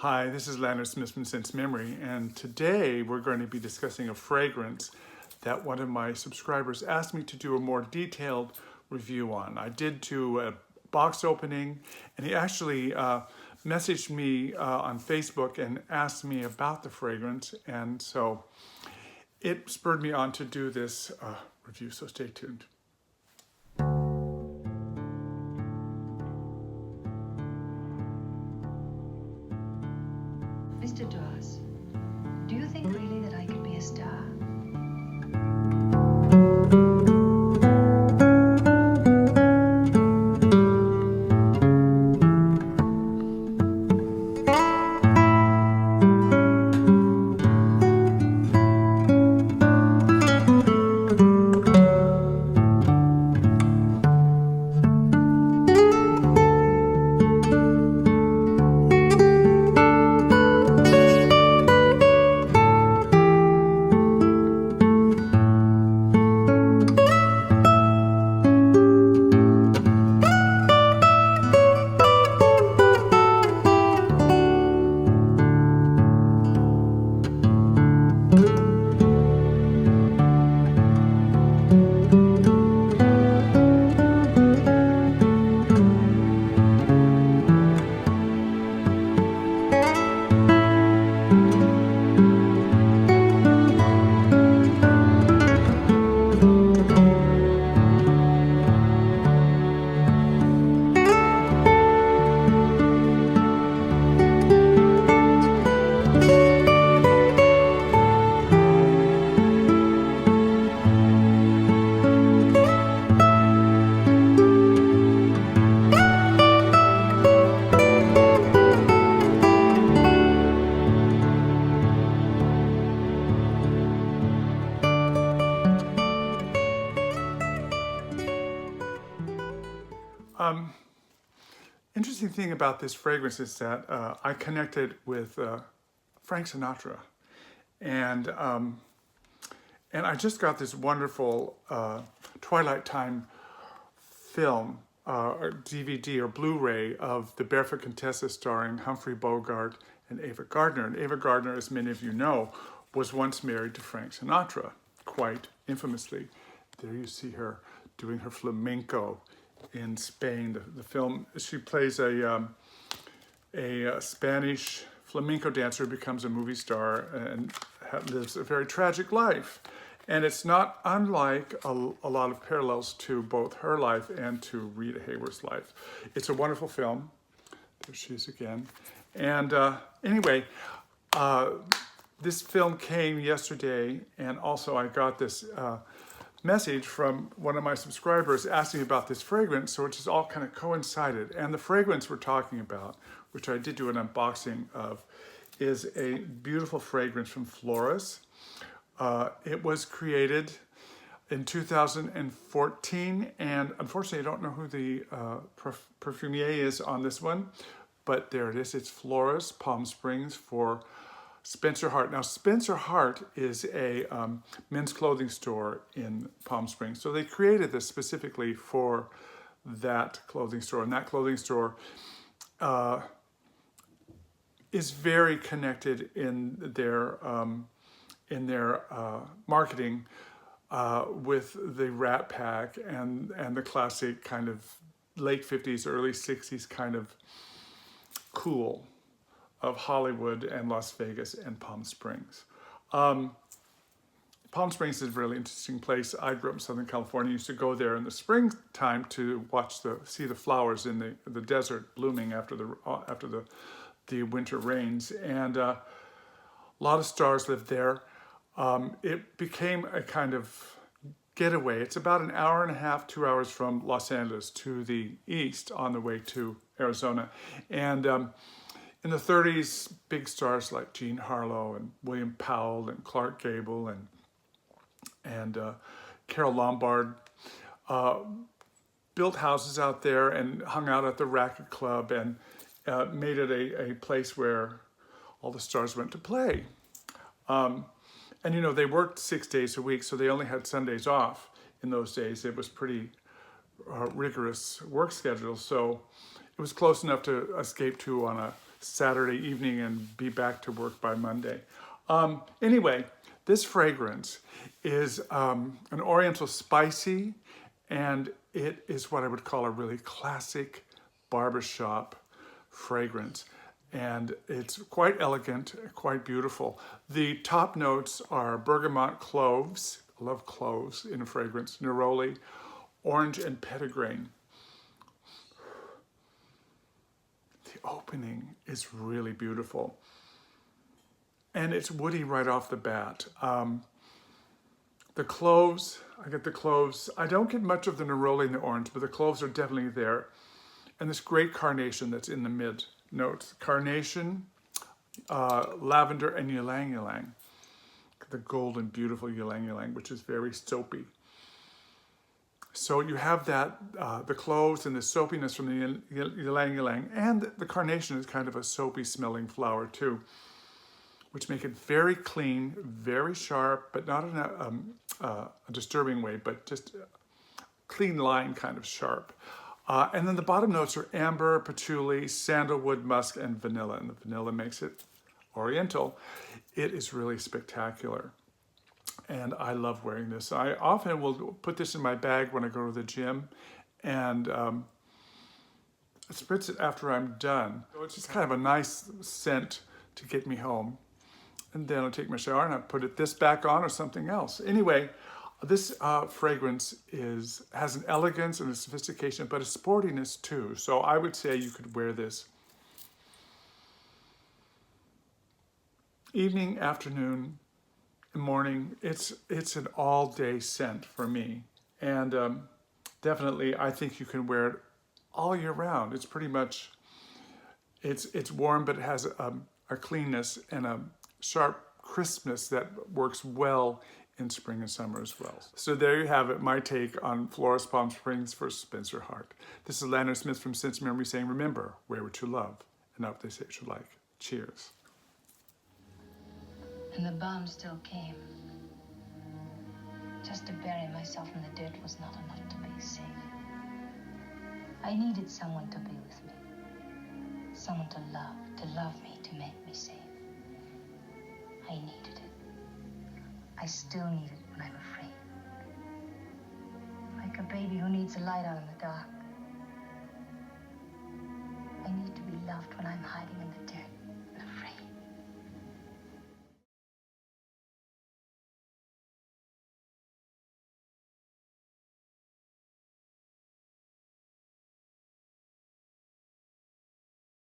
Hi, this is Lanier Smith from Sense Memory, and today we're going to be discussing a fragrance that one of my subscribers asked me to do a more detailed review on. I did do a box opening, and he actually messaged me on Facebook and asked me about the fragrance, and so it spurred me on to do this review, so stay tuned. Mr. Dawes, do you think really that I could be a star? Interesting thing about this fragrance is that I connected with Frank Sinatra, and I just got this wonderful Twilight Time film, or DVD or Blu-ray of The Barefoot Contessa starring Humphrey Bogart and Ava Gardner. And Ava Gardner, as many of you know, was once married to Frank Sinatra, quite infamously. There you see her doing her flamenco in Spain. The film, she plays a Spanish flamenco dancer who becomes a movie star and lives a very tragic life. And it's not unlike a lot of parallels to both her life and to Rita Hayworth's life. It's a wonderful film. There she is again. And anyway, this film came yesterday, and also I got this message from one of my subscribers asking about this fragrance, so it just all kind of coincided. And the fragrance we're talking about, which I did do an unboxing of, is a beautiful fragrance from Floris. It was created in 2014, and unfortunately I don't know who the perfumier is on this one, but there it is. It's Floris, Palm Springs, for Spencer Hart. Now, Spencer Hart is a men's clothing store in Palm Springs. So they created this specifically for that clothing store. And that clothing store is very connected in their marketing with the Rat Pack and the classic kind of late 50s, early 60s kind of cool of Hollywood and Las Vegas and Palm Springs. Palm Springs is a really interesting place. I grew up in Southern California. Used to go there in the springtime to see the flowers in the desert blooming after the winter rains, and a lot of stars lived there. It became a kind of getaway. It's about an hour and a half, 2 hours from Los Angeles to the east on the way to Arizona, and in the 30s, big stars like Jean Harlow and William Powell and Clark Gable and Carole Lombard built houses out there and hung out at the Racket Club and made it a place where all the stars went to play. And you know, they worked 6 days a week, so they only had Sundays off in those days. It was pretty rigorous work schedule, so it was close enough to escape to on a Saturday evening and be back to work by Monday. Anyway, this fragrance is an Oriental spicy, and it is what I would call a really classic barbershop fragrance. And it's quite elegant, quite beautiful. The top notes are bergamot cloves, I love cloves in a fragrance, neroli, orange, and petitgrain. The opening is really beautiful. And it's woody right off the bat. The cloves, I get the cloves. I don't get much of the neroli and the orange, but the cloves are definitely there. And this great carnation that's in the mid notes. Carnation, lavender, and ylang ylang. The golden, beautiful ylang ylang, which is very soapy. So you have that, the cloves and the soapiness from the ylang ylang, and the carnation is kind of a soapy smelling flower too, which make it very clean, very sharp, but not in a disturbing way, but just clean line kind of sharp. And then the bottom notes are amber, patchouli, sandalwood, musk, and vanilla. And the vanilla makes it oriental. It is really spectacular. And I love wearing this. I often will put this in my bag when I go to the gym and spritz it after I'm done. So it's just kind of a nice scent to get me home. And then I'll take my shower and I'll put this back on or something else. Anyway, this fragrance has an elegance and a sophistication, but a sportiness too. So I would say you could wear this evening, afternoon, morning. It's an all-day scent for me. And definitely, I think you can wear it all year round. It's pretty much, it's warm, but it has a cleanness and a sharp crispness that works well in spring and summer as well. So there you have it, my take on Floris Palm Springs for Spencer Hart. This is Lanier Smith from Sense Memory saying, remember, wear what you love and not what they say you like. Cheers. And the bomb still came. Just to bury myself in the dirt was not enough to be safe. I needed someone to be with me. Someone to love me, to make me safe. I needed it. I still need it when I'm afraid. Like a baby who needs a light out in the dark.